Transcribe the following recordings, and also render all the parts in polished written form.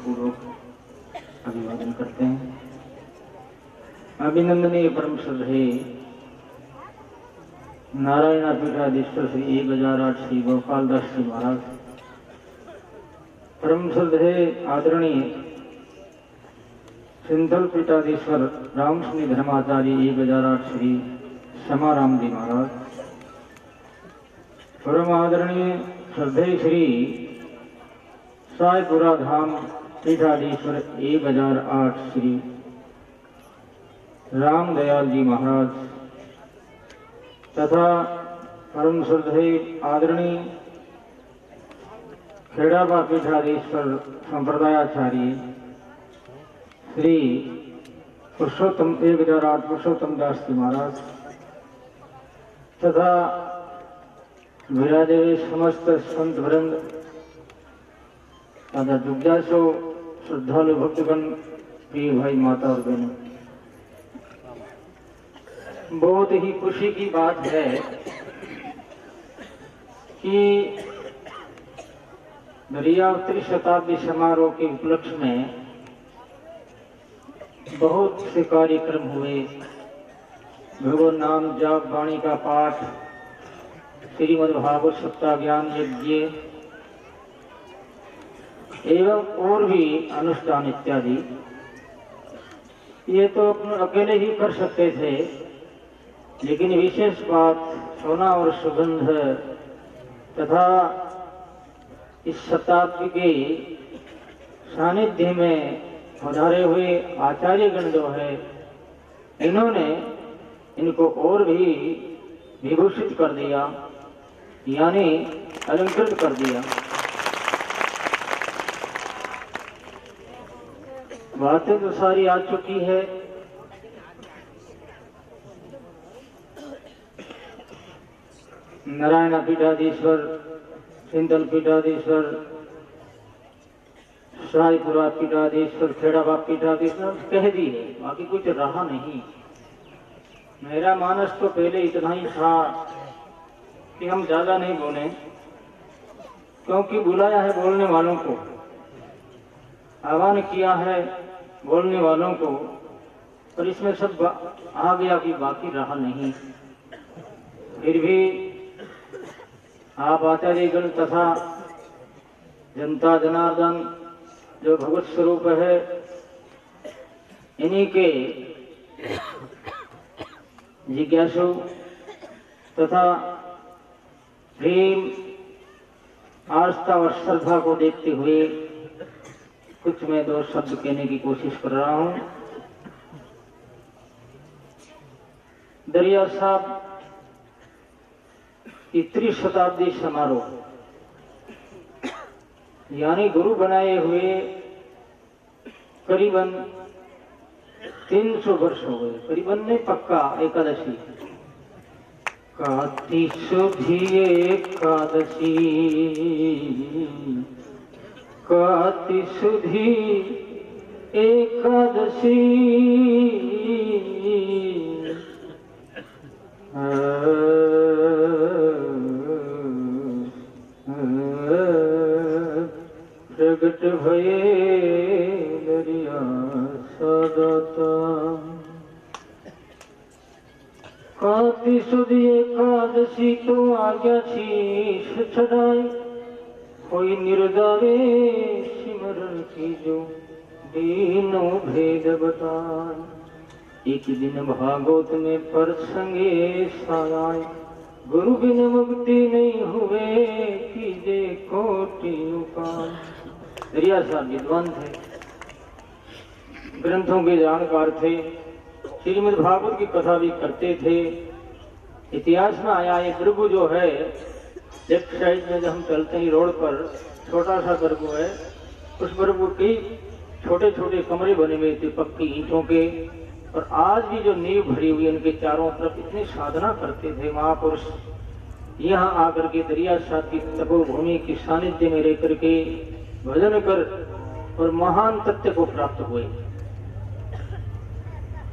पूर्वक अभिवादन करते हैं। अभिनंदनीय परम श्रद्धेय नारायण पीठाधीश्वर श्री 1008 श्री गोपालदास जी महाराज, परम श्रद्धेय आदरणीय सिंथल पीठाधीश्वर रामस्वामी धर्माचार्य 1008 श्री समाराम जी महाराज, परम आदरणीय श्रद्धेय श्री साईपुरा धाम पीठाधीश्वर 1008 श्री राम दयाल जी महाराज तथा परम श्रद्धेय आदरणीय खेड़ाबा पीठाधीश्वर संप्रदायाचार्य श्री पुरुषोत्तम 1008 पुरुषोत्तम दास जी महाराज तथा विराजे हुए समस्त संत वृंद तथा जुग्जासो श्रद्धालु भक्तगण, प्रिय भाई माता और बहनों, बहुत ही खुशी की बात है कि दरियावती शताब्दी समारोह के उपलक्ष्य में बहुत से कार्यक्रम हुए। भगवान नाम जाप वाणी का पाठ, श्रीमद् भागवत सप्ताह ज्ञान यज्ञ एवं और भी अनुष्ठान इत्यादि, ये तो अपने अकेले ही कर सकते थे, लेकिन विशेष बात सोना और सुगंध तथा इस शताब्दी के सानिध्य में पधारे हुए आचार्यगण जो है, इन्होंने इनको और भी विभूषित कर दिया, यानी अलंकृत कर दिया। बातें तो सारी आ चुकी है, नारायण पीठाधीश्वर, सिंथल पीठाधीश्वर, साईपुरा पीठाधीश्वर, खेड़ाबा पीठाधीश्वर कह दी है, बाकी कुछ रहा नहीं। मेरा मानस तो पहले इतना ही था कि हम ज्यादा नहीं बोले, क्योंकि बुलाया है बोलने वालों को, आह्वान किया है बोलने वालों को, और इसमें सब आ गया कि बाकी रहा नहीं। फिर भी आप आचार्यगण तथा जनता जनार्दन जो भगवत स्वरूप है, इन्हीं के जिज्ञासु तथा प्रेम, आस्था और श्रद्धा को देखते हुए कुछ मैं दो शब्द कहने की कोशिश कर रहा हूं। दरिया साहब की त्रिशताब्दी समारोह, यानी गुरु बनाए हुए करीबन 300 वर्ष हो गए, करीबन नहीं पक्का एकादशी, काति शुद्धि एकादशी, काति शुद्धि एकादशी, प्रगट भये दरिया सदाता, काति शुद्धि एकादशी तो आज्ञा शीश चढ़ाई, कोई निर्दारे सिमरन की जो दीनों भेद बताए। एक दिन भागवत में प्रसंगे सायाए, गुरु बिन मुक्ति नहीं हुए कीजे कोटि उपाय। दरिया साहब विद्वान थे, ग्रंथों के जानकार थे, श्रीमद् भागवत की कथा भी करते थे। इतिहास में आया ये प्रभु जो है, लेफ्ट साइड में जब हम चलते हैं रोड पर छोटा सा प्रभु है, उस प्रभु की छोटे छोटे कमरे बने हुए थे पक्की ईंटों के, और आज भी जो नींव भरी हुई उनके चारों तरफ इतनी साधना करते थे महापुरुष। यहाँ आकर के दरिया साहब की तपोभूमि की सानिध्य में रह करके भजन कर और महान तत्व को प्राप्त हुए,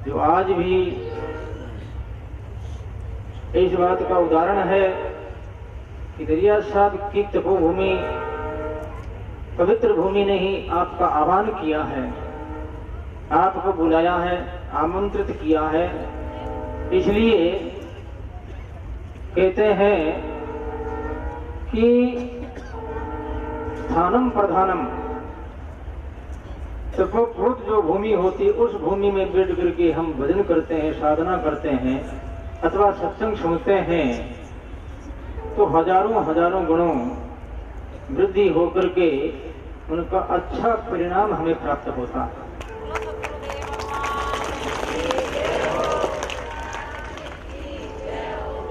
जो आज भी इस बात का उदाहरण है कि दरिया साहब की तपोभूमि पवित्र भूमि ने ही आपका आह्वान किया है, आपको बुलाया है, आमंत्रित किया है। इसलिए कहते हैं कि स्थानम प्रधानम, सर्वभूत जो भूमि होती है उस भूमि में बैठ करके हम भजन करते हैं, साधना करते हैं अथवा सत्संग सुनते हैं तो हजारों हजारों गुणों वृद्धि होकर के उनका अच्छा परिणाम हमें प्राप्त होता है।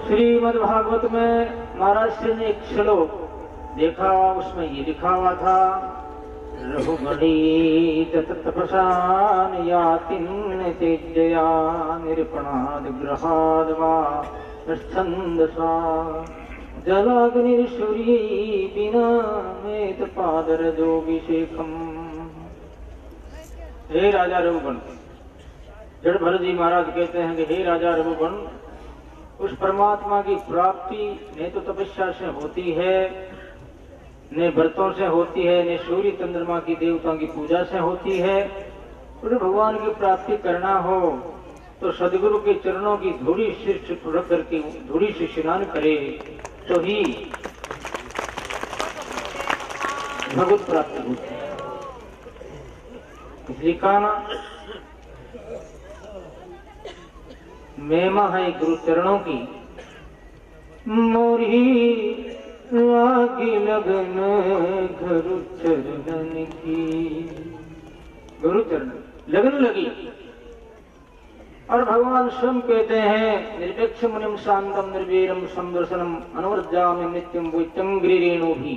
श्रीमद् भागवत में महाराज श्री ने एक श्लोक देखा, उसमें ये लिखा हुआ था, रघुगणी तपसान यातिन तेजया निरपणाद ग्रहाद वा छंदसा जलाग्निर्सूरी बिना मेत पादर जोगिशेखम। हे राजा रघुगण, जड़ भरत जी महाराज कहते हैं कि हे राजा रघुगण, उस परमात्मा की प्राप्ति न तो तपस्या से होती है, न व्रतों से होती है, न सूर्य चंद्रमा की देवता की पूजा से होती है। और भगवान की प्राप्ति करना हो तो सदगुरु के चरणों की धूली शीर्ष रख करके धूली से स्नान करे तो ही भगवत प्राप्ति होती है। इसलिए कहा ना, महिमा है गुरु चरणों की। मोरी लागी लगन गुरु चरण की, गुरु चरण लगन लगी। और भगवान स्वयं कहते हैं, निरपेक्ष मुनिम शांतम निर्वीरम संदर्शनम अनुवर्जामि नित्यम वैत्यम गिरिरेणु भी।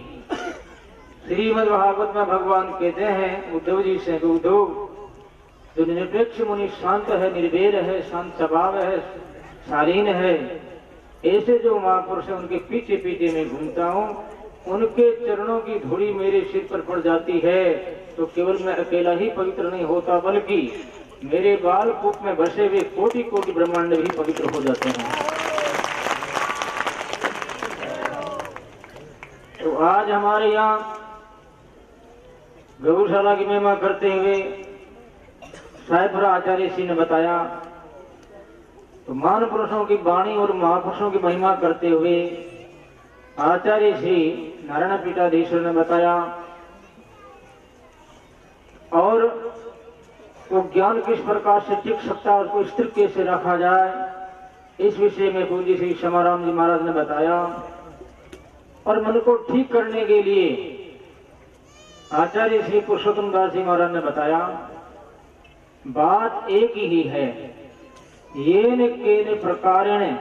श्रीमद् भागवत में भगवान कहते हैं उद्धव जी से, उद्धव जो निरपेक्ष मुनि शांत है, निर्भीर है, शांत स्वभाव है, शालीन है, ऐसे जो महापुरुष है उनके पीछे पीछे मैं घूमता हूँ, उनके चरणों की धूली मेरे सिर पर पड़ जाती है तो केवल मैं अकेला ही पवित्र नहीं होता, बल्कि मेरे बाल कूप में बसे हुए कोटि कोटि ब्रह्मांड भी पवित्र हो जाते हैं। तो आज हमारे यहाँ गौशाला की महिमा करते हुए साहेबरा आचार्य श्री ने बताया, तो महान पुरुषों की वाणी और महापुरुषों की महिमा करते हुए आचार्य श्री नारायण पीठाधीश्वर ने बताया, और वो ज्ञान किस प्रकार से टिक सकता है, उसको स्थिर कैसे रखा जाए, इस विषय में पूज्य श्री क्षमाराम जी महाराज ने बताया। और मन को ठीक करने के लिए आचार्य श्री पुरुषोत्तम दास जी महाराज ने बताया, बात एक ही है, ये न केन प्रकारेण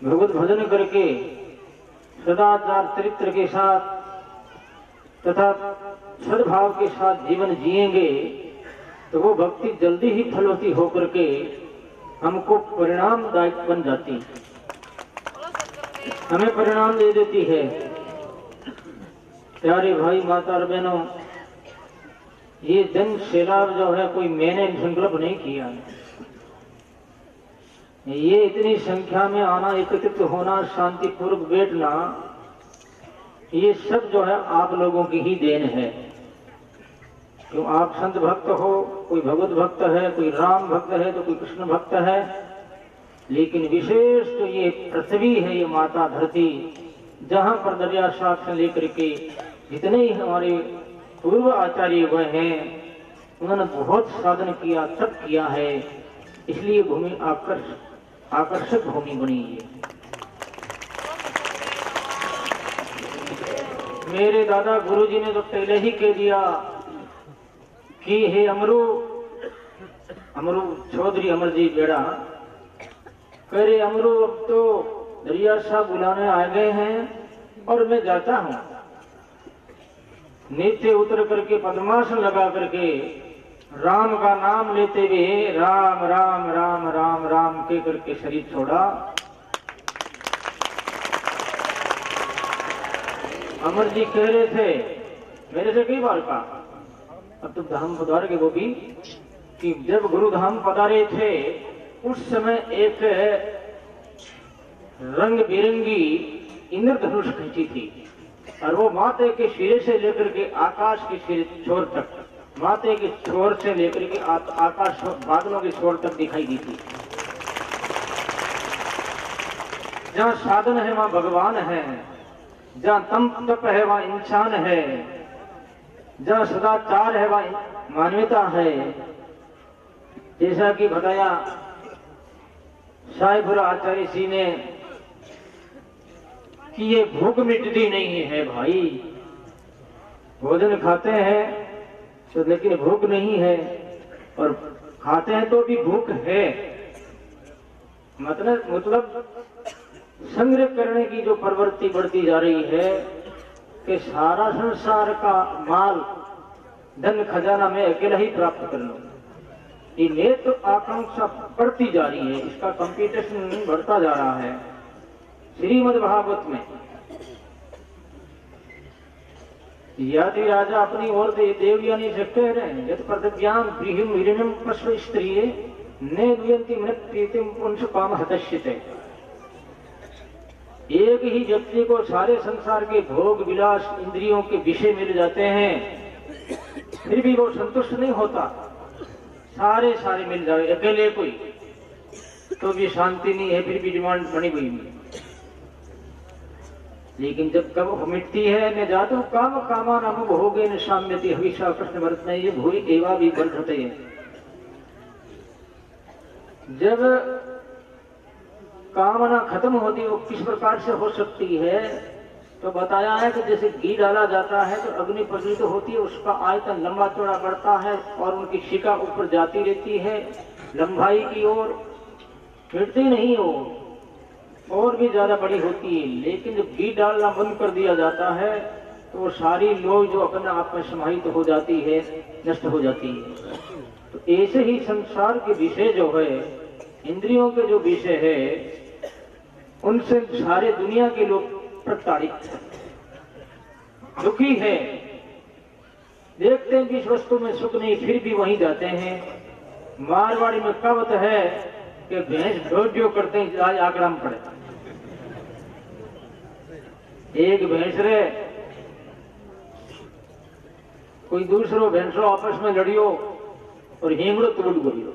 भगवत भजन करके सदाचार चरित्र के साथ तथा सद्भाव के साथ जीवन जिएंगे तो वो भक्ति जल्दी ही फलवती होकर के हमको परिणामदायक बन जाती, हमें परिणाम दे देती है। प्यारे भाई माता और बहनों, ये जन सैलाब जो है कोई मैंने संकल्प नहीं किया है। ये इतनी संख्या में आना, एकत्रित होना, शांतिपूर्वक बैठना, ये सब जो है आप लोगों की ही देन है। क्यों आप संत भक्त हो, कोई भगवत भक्त है, कोई राम भक्त है तो कोई कृष्ण भक्त है, लेकिन विशेष तो ये पृथ्वी है, ये माता धरती, जहाँ पर दरिया साथ से लेकर के जितने ही हमारे पूर्व आचार्य हुए हैं उन्होंने बहुत साधन किया, तप किया है, इसलिए भूमि आकर्षक भूमि बनी है। मेरे दादा गुरुजी ने तो पहले ही कह दिया कि हे अमरू चौधरी अमरजीत बेड़ा, कह रहे अमरू अब तो दरिया साहब बुलाने आ गए हैं और मैं जाता हूँ। नीचे उतर करके पद्मासन लगा करके राम का नाम लेते हुए राम राम राम राम राम के करके शरीर छोड़ा। अमर जी कह रहे थे, मेरे से कई बार कहा, अब तो धाम पधार के वो भी, कि जब गुरु धाम पधारे थे उस समय एक रंग बिरंगी इंद्रधनुष खींची थी और वो माते के सिरे से लेकर के आकाश के सिरे छोर तक, माते के छोर से लेकर के आकाश बादलों के छोर तक दिखाई दी थी। जहाँ साधन है वहाँ भगवान है, जहाँ तप है वहाँ इंसान है, जहाँ सदाचार है वहाँ मानवता है। जैसा कि बताया साहिबुरा आचार्य जी ने कि ये भूख मिटती नहीं है भाई, भोजन खाते हैं तो लेकिन भूख नहीं है, और खाते हैं तो भी भूख है। मतलब संग्रह करने की जो प्रवृत्ति बढ़ती जा रही है कि सारा संसार का माल धन खजाना में अकेला ही प्राप्त कर लो, ये तो आकांक्षा बढ़ती जा रही है, इसका कंपटीशन बढ़ता जा रहा है। श्रीमद् भागवत में यदि राजा अपनी ओर देवयानी से कह रहे हैं यदि प्रतिज्ञान गृहिम हिरण्यम पश्व स्त्रिये ने दुयंती मृत प्रीतिम पुंस काम हतश्यते। एक ही व्यक्ति को सारे संसार के भोग विलास इंद्रियों के विषय मिल जाते हैं, फिर भी वो संतुष्ट नहीं होता। सारे मिल जाए अकेले कोई तो भी शांति नहीं है, फिर भी डिमांड बनी हुई है। लेकिन जब कब मिटती है न जातु काम कामान अनुभोगे न साम्यति हविषा कृष्ण वर्त नहीं, ये भूरी एवा भी वर्धते हैं। जब कामना खत्म होती है वो किस प्रकार से हो सकती है, तो बताया है कि जैसे घी डाला जाता है तो अग्नि प्रज्वलित होती है, उसका आयतन लंबा चौड़ा बढ़ता है और उनकी शिखा ऊपर जाती रहती है लंबाई की ओर, मिटती नहीं हो और भी ज्यादा बड़ी होती है। लेकिन जब घी डालना बंद कर दिया जाता है तो वो सारी लोई जो अपने आप में समाहित हो जाती है, नष्ट हो जाती है। तो ऐसे ही संसार के विषय जो है, इंद्रियों के जो विषय है, उनसे सारे दुनिया के लोग प्रताड़ित है, दुखी है। देखते हैं कि इस वस्तु में सुख नहीं, फिर भी वहीं जाते हैं। मारवाड़ी में कहावत है कि भैंस ढोड्यो करते हैं आज आकड़ा में पड़े। एक भैंस रे कोई दूसरो भैंसो आपस में लड़ियो और हिंगड़ो टूट गयो।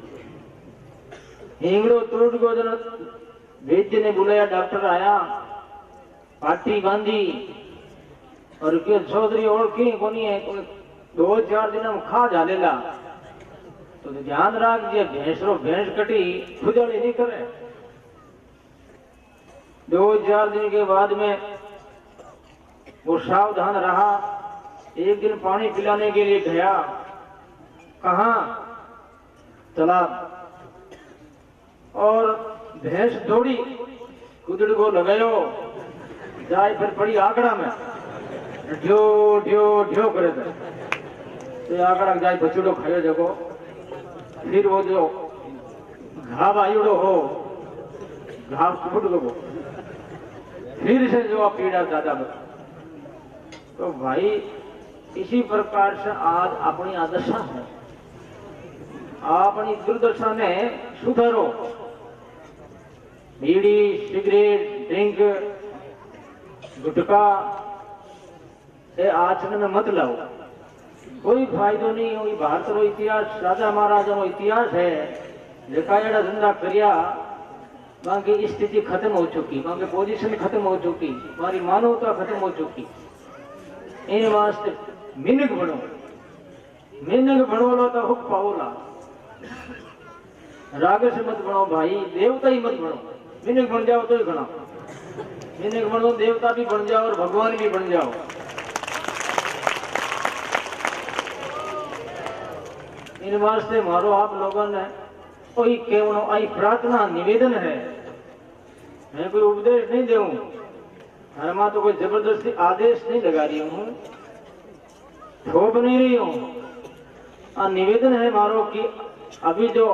हिंगड़ो टूट गयो, जन वैद्य ने बुलाया, डॉक्टर आया, पाटी बांधी और के चौधरी ओळखी कोनी है, 2-4 दिन में खा जालेला। तो ध्यान राख जे भैंस कटी खुजड़ी नहीं करे। 2-4 दिन के बाद में वो सावधान रहा। एक दिन पानी पिलाने के लिए गया, कहाँ तालाब, और भैंस दौड़ी, कुदड़ को लगायो जाए, फिर पड़ी आंकड़ा में ढ्यो ढ्यो ढ्यो करे थे। तो आंकड़ा जाए बछड़ो खायो जगो, फिर वो जो घाव आयुड़ो हो, घाव फूट गो, फिर से जो पीड़ा ज्यादा। तो भाई इसी प्रकार से आज अपनी आदशा है, अपनी दुर्दशा ने सुधारो। बीड़ी, सिगरेट, ड्रिंक, गुटखा ये आचरण में मत लाओ, कोई फायदो नहीं। वही भारत रो इतिहास, राजा महाराजा रो इतिहास है। लिखायड़ा धंधा करिया, वहां की स्थिति खत्म हो चुकी, वहां की पोजीशन खत्म हो चुकी, हमारी मानवता खत्म हो चुकी। इन वास्ते मिनक बनो, मिनक बनोला तो हुक पाओला। राग से मत बनो भाई, देवता ही मत बनो। मिनक बन जाओ तो ही घना, मिनक बनो देवता भी बन जाओ और भगवान भी बन जाओ। इन वास्ते मारो आप लोगों ने कोई केवनो आई प्रार्थना निवेदन है, मैं कोई उपदेश नहीं दूं, हरमा तो कोई जबरदस्ती आदेश नहीं लगा रही हूं, थोप नहीं रही हूं। निवेदन है मारो कि अभी जो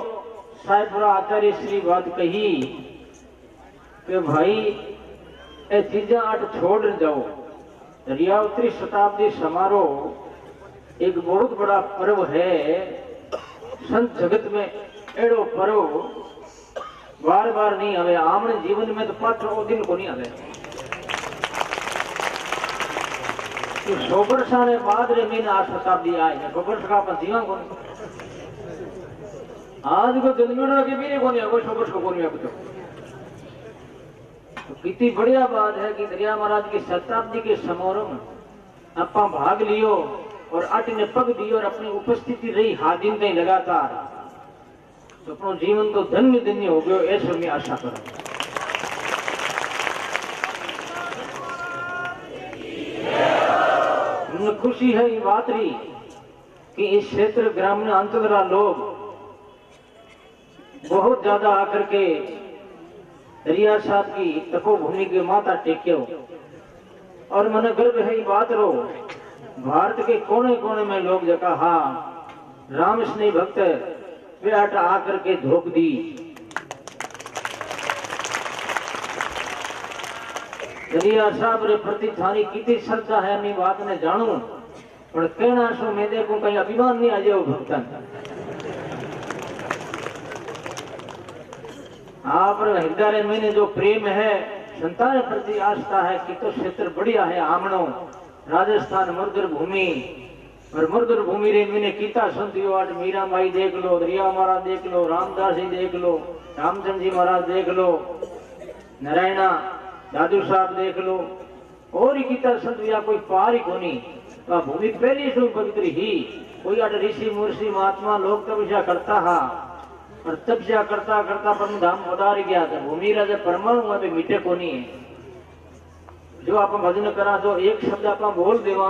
साहिबुरा आचार्य श्री बात कही कि भाई ये चीजा आठ छोड़ जाओ। रियावत्री शताब्दी समारोह एक बहुत बड़ा पर्व है संत जगत में। एड़ो पर्व बार बार नहीं आवे, आमने जीवन में तो पात्र दिन को नहीं आवे। 100 वर्षा ने बाद रे मीन 8 शताब्दी आई है 100 वर्ष का अपन जीवा कौन आज को जन्मों के भी नहीं कोनी कोई 100 वर्ष को कोनी अब तो कितनी बढ़िया बात है कि दरिया महाराज की शताब्दी के समारोह में अपा भाग लियो और अट ने पग दियो और अपनी उपस्थिति रही हाजिर नहीं लगातार तो अपना जीवन तो धन्य धन्य हो गयो ऐसे मैं आशा करूं। मुझे खुशी है ये बात रही कि इस क्षेत्र ग्रामीण अंचल लोग बहुत ज्यादा आकर के दरिया साहब की तपोभूमि के माता टेक्यो और मन गर्व है ये बात रो भारत के कोने कोने में लोग जका हाँ राम स्नेही भक्त वे अट आकर के धोख दी। दरिया साहब रे प्रति थानी कितनी श्रद्धा है अपनी बात ने जानू पर कहना सो मैं देखूं कहीं अभिमान नहीं आ जाओ भक्तन आप हृदय में जो प्रेम है संतान प्रति आस्था है कि तो क्षेत्र बढ़िया है आमणो राजस्थान मुर्दर भूमि और मुर्दर भूमि रे मैंने कीता संतियो आज मीरा माई देख लो दरिया महाराज देख लो रामदास जी देख लो रामचंद्र जी महाराज देख लो नारायणा दादू साहब देख लो और ही कीता संतिया कोई पार ही कोनी भूमि पहली से पवित्र ही कोई अट ऋषि मुर्षि महात्मा लोग तपस्या करता हा और तपस्या करता करता परम धाम उदार गया था भूमि राजा परमाणु में मिटे कोनी है जो आप भजन करा जो एक शब्द आप बोल देवा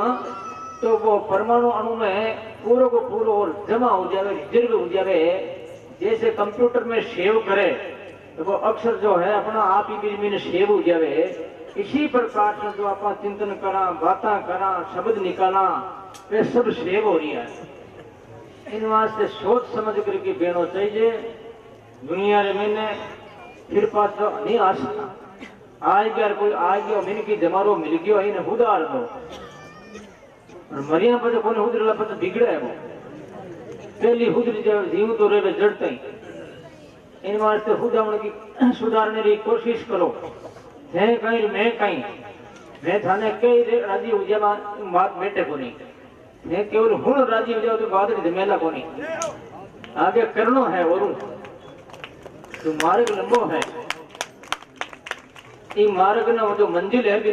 तो वो परमाणु अणु में पूरा को पूरा और जमा हो जाए दीर्घ हो जाए जैसे कंप्यूटर में सेव करे तो वो अक्षर जो है अपना आप ही बीच में सेव हो जाए इसी प्रकार से जो आप चिंतन करा बातें करा शब्द निकाला वे सब सेव हो रही है। इन वास्ते सोच समझ करके बेनो चाहिए दुनिया रे मैंने फिर पास तो नहीं आ सकता आज यार कोई आ गया मैंने की जमारो मिल गयो है ने उदार दो और मरिया पर कोने हुदरला पर बिगड़े है वो पहली हुदरी जो जीव तो रे जड़ते इन वास्ते हुदावण की सुधारने की कोशिश करो है कहीं मैं थाने कई राजी हो जावा बात बैठे को नहीं मैं केवल हुण राजी हो जाओ तो बाद में झमेला को नहीं आगे करनो है और तो मार्ग लंबो है ये मार्ग ना जो मंजिल है भी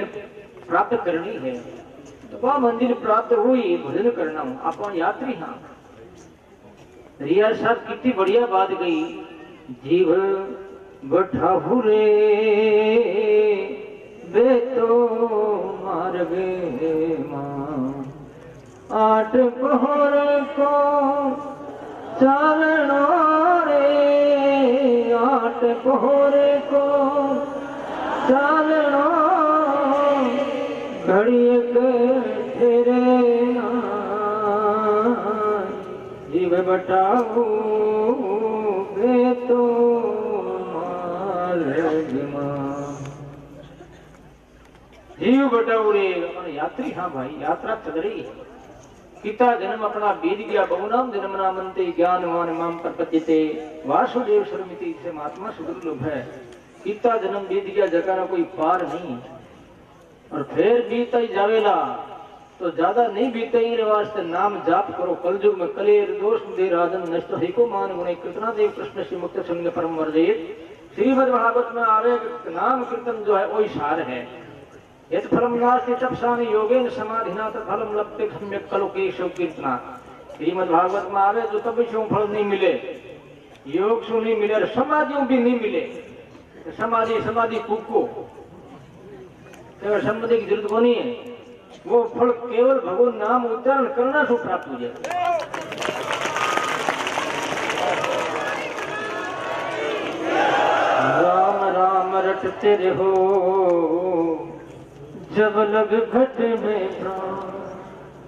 प्राप्त करनी है तो वह मंजिल प्राप्त हुई भजन करना हूं आप यात्री हाँ रिया साहब कितनी बढ़िया बात गई जीव बठाहु रे बेतो मार्ग मां आठ पहर को चालनो रे आठ पहर को चालनो घड़िए के ठेरे जीव बटाऊ बेतो मार्ग मां जीव बटाऊ रे यात्री हाँ भाई यात्रा चल रही है पिता जन्म अपना बीत गया बहुनाम जन्म नामंते ज्ञानवान माम प्रपद्यते वासुदेव शर्मिति से महात्मा सुदुर्लभ है पिता जन्म बीत गया जगह ना कोई पार नहीं और फिर बीता ही जावेला तो ज्यादा नहीं बीते ही वास्ते नाम जाप करो कलयुग में कलेर दोष दे राजन नष्ट हिको मान गुणे कृतना देव कृष्ण श्री मुक्त संग परम वर्जित श्रीमद् भागवत में आवे नाम कीर्तन जो है वही सार है यद फलम नास्ति तपसानि योगेन समाधिना तत्फलम लभते सम्यक कलोकेशो कीर्तना श्रीमद् भागवत में आवे जो तपस्या फल नहीं मिले योग से नहीं मिले और समाधियों भी नहीं मिले तो समाधि फूको समाधि की जरूरत को नहीं है वो फल केवल भगवान नाम उच्चारण करना से प्राप्त हो जाए। राम राम रटते रहो जब लग घट में प्राण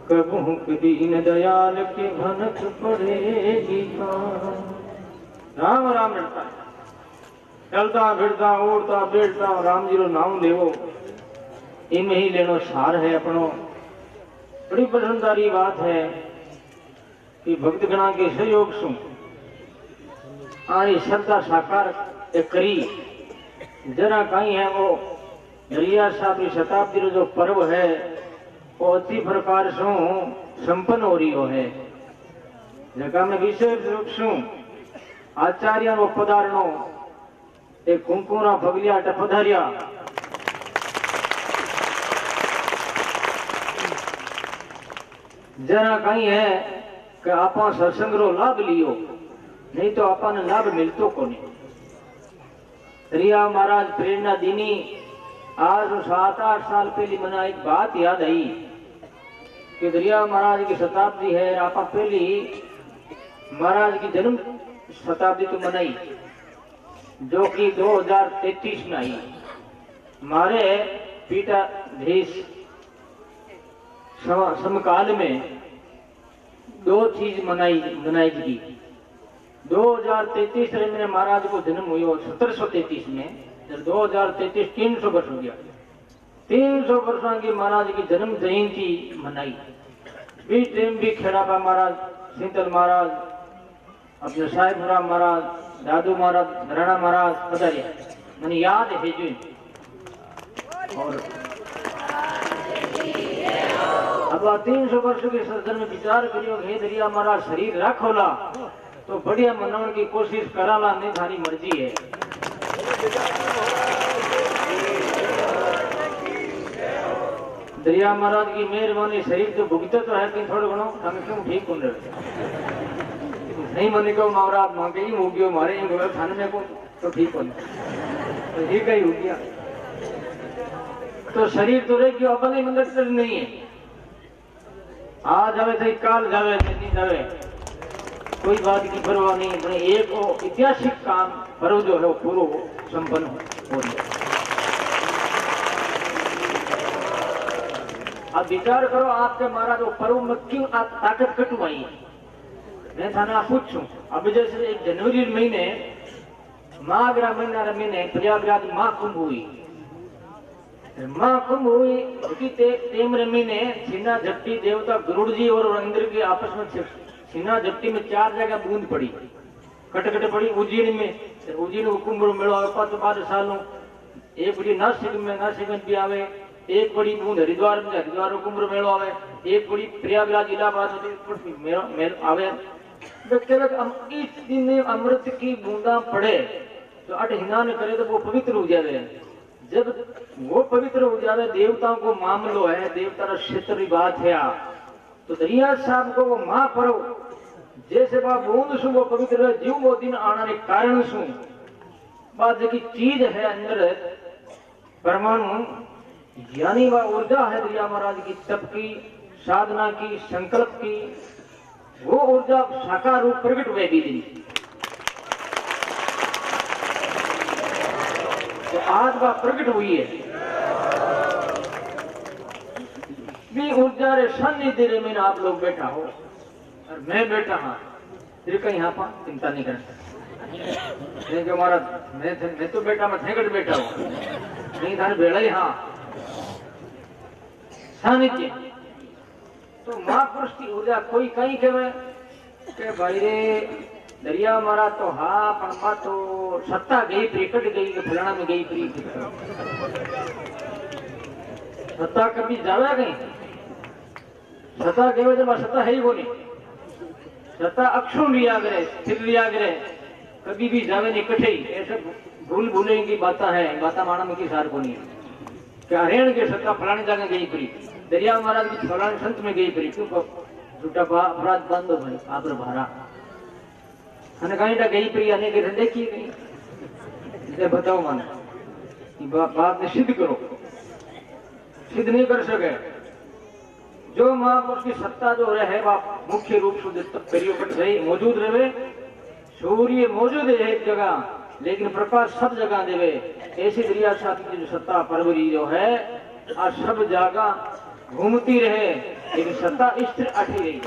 कबहू दीन दयाल के भनक पड़ेगी राम राम रटता चलता फिरता उड़ता बैठता राम जी रो नाम लेवो इनमें ही लेनो सार है अपनो बड़ी पसंदारी बात है कि भक्त गणा के सहयोग सु आनी श्रद्धा साकार करी जरा कहीं है वो दरिया साहब की शताब्दी जो पर्व है वो अच्छी प्रकार से संपन्न हो रही है। जगह में विशेष रूप से आचार्य पधारणो एक कुंकुरा पगलिया पधारिया जरा कहीं है कि आप सत्संग रो लाभ लियो, नहीं तो आपा ने लाभ मिलतो को नहीं। दरिया महाराज प्रेरणा दीनी आज 7-8 साल पहले मना एक बात याद आई कि दरिया महाराज की शताब्दी है। आप पहली महाराज की जन्म शताब्दी तो मनाई जो कि 2033 में आई। हमारे पीठाधीश समकाल में 2 चीज मनाई गई। 2033 में महाराज को जन्म हुई 1733 में, 2033 300 वर्ष हो गया। 300 वर्षों की महाराज की जन्म जयंती मनाई। भी टाइम भी खेड़ाबा महाराज, सिंतल महाराज, अपने साहेबराम महाराज, दादू महाराज, राणा महाराज पधारे, मैंने याद है जो। और अब 300 वर्ष के सदन में विचार करियो हे दरिया महाराज शरीर रखोला तो बढ़िया मनाने की कोशिश कराला, नहीं थारी मर्जी है। दरिया महाराज की मेहरबानी, शरीर तो भुगते तो है कि थोड़ा घणो हम क्यों ठीक हो रहे नहीं मने को महाराज मांगे ही हो गयो मारे थाने में को तो ठीक हो तो ठीक ही हो गया। तो शरीर तो रह गयो, अपने मंदिर नहीं है। आज जावे थे काल जावे नहीं जावे कोई बात की परवाह नहीं। अपने एक ऐतिहासिक काम पर्व जो है वो पूरा संपन्न हो गया। अब विचार करो आपके महाराज वो पर्व में क्यों ताकत कटू आई। मैं थाना पूछूं अब जैसे 1 जनवरी महीने माघरा महीने प्रयागराज महाकुंभ हुई। महाकुंभ हुई तेमरे महीने छीना झपटी देवता गरुड़ जी और अंदर के आपस में छीना झपटी में 4 जगह बूंद पड़ी, कटकट पड़ी। उज्जैन में उज्जैन कुंभ मेलो आवे 5 साल। एक बड़ी नासिक में भी आवे, एक बड़ी बूंद हरिद्वार में, हरिद्वार कुंभ मेलो आवे, एक बड़ी प्रयागराज इलाहाबाद आवे। इस दिन अमृत की बूंदा पड़े तो अट हिनान करे तो वो पवित्र हो जावे। जब वो पवित्र हो जावे, देवताओं को मामलो है, देवता का क्षेत्र की बात है। तो दरिया साहब को वो महापर्व जैसे वह बूंद सु वो पवित्र है, जीव वो दिन आने के कारण सु बात की चीज है अंदर परमाणु, यानी वह ऊर्जा है दरिया महाराज की, तप की, साधना की, संकल्प की, वो ऊर्जा साकार रूप प्रकट हुए भी दिन। तो आज वह प्रकट हुई है। भी ऊर्जा रे सानिध्य रे में आप लोग बैठा हो और मैं बैठा हाँ, फिर कहीं यहाँ पर चिंता नहीं करता। जो हमारा मैं तो बैठा, मैं थेकट बैठा हूँ नहीं थाने बेड़ा ही। हाँ सानिध्य तो महापुरुष की ऊर्जा कोई कहीं कहे के भाई रे दरिया मारा तो हाँ पण तो सत्ता गई प्रिकट गई कि फलाना में गई प्री सत्ता कभी जावे गई। सत्ता गए जब सत्ता है ही वो नहीं, सत्ता अक्षुण लिया करे, स्थिर लिया करे, कभी भी जावे नहीं कठे ही। ऐसे भूल भूलेंगे की बाता है, बाता माना में की सार को नहीं क्या हरियाण के सत्ता फलानी जगह गई प्री, दरिया महाराज की फलाने संत में गई प्री, क्यों झूठा अपराध बंद हो भाई आप भारा અને કાંઈટા ગઈ પ્રી અને કે देखी नहीं એટલે बताओ माने बात ने सिद्ध करो, सिद्ध नहीं कर सके। जो महापुरुष की सत्ता जो रहे वह मुख्य रूप से रही मौजूद रहे। सूर्य मौजूद है एक जगह लेकिन प्रकाश सब जगह देवे। ऐसी दरिया साहब की जो सत्ता परवरी जो है आज सब जगह घूमती रहे लेकिन सत्ता स्थिर अठी रही।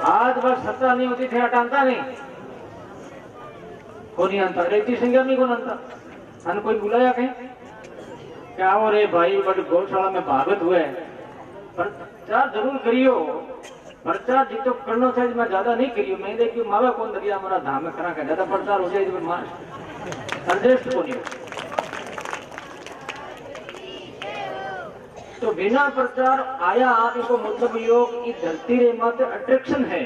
आज बस सत्ता नहीं होती थे हटाता नहीं को नहीं आता रेती संज्ञा नहीं कौन आता। हन कोई बुलाया कहीं क्या हो रे भाई बड़ गौशाला में भागत हुए प्रचार जरूर करियो। प्रचार जितो करना चाहिए मैं ज्यादा नहीं करियो। मैं देखियो मावा कौन दरिया हमारा धाम में करा ज्यादा प्रचार हो जाए तो संदेश को नहीं तो बिना प्रचार आया आप इनको मतलब योग की धरती रे मात्र अट्रैक्शन है।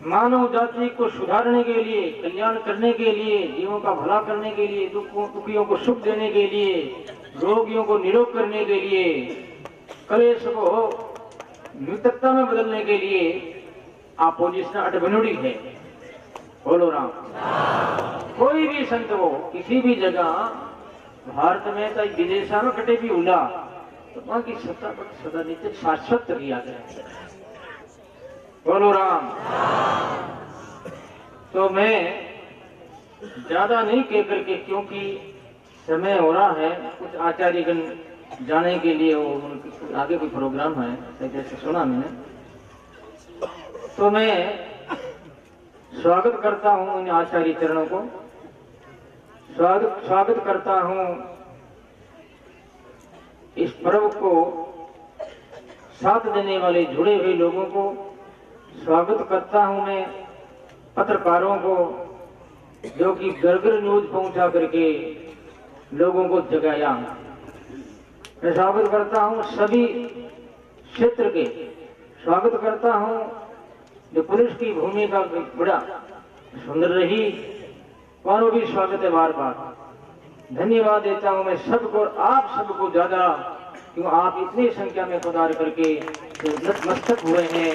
मानव जाति को सुधारने के लिए, कल्याण करने के लिए, जीवों का भला करने के लिए, दुखियों को सुख देने के लिए, रोगियों को निरोग करने के लिए, कलेश को मित्रता में बदलने के लिए अपोजिशन अटबनुड़ी है। बोलो राम। कोई भी संत हो किसी भी जगह भारत में चाहे विदेशा में कटे भी उला तो वहां की सत्ता पर सदा नित्य शाश्वत किया गया। बोलो राम। तो मैं ज्यादा नहीं कह करके, क्योंकि समय हो रहा है, कुछ आचार्यगण जाने के लिए वो आगे कोई प्रोग्राम है जैसे सुना मैंने, तो मैं स्वागत करता हूं इन आचार्य चरणों को, स्वागत करता हूं इस पर्व को साथ देने वाले जुड़े हुए लोगों को, स्वागत करता हूं मैं पत्रकारों को जो कि घर घर न्यूज पहुंचा करके लोगों को जगाया। मैं स्वागत करता हूं सभी क्षेत्र के, स्वागत करता हूं जो पुलिस की भूमिका बड़ा सुंदर रही, और भी स्वागत है बार बार। धन्यवाद देता हूं मैं सबको, आप सबको ज्यादा, क्यों आप इतनी संख्या में पधार करके नतमस्तक हुए हैं।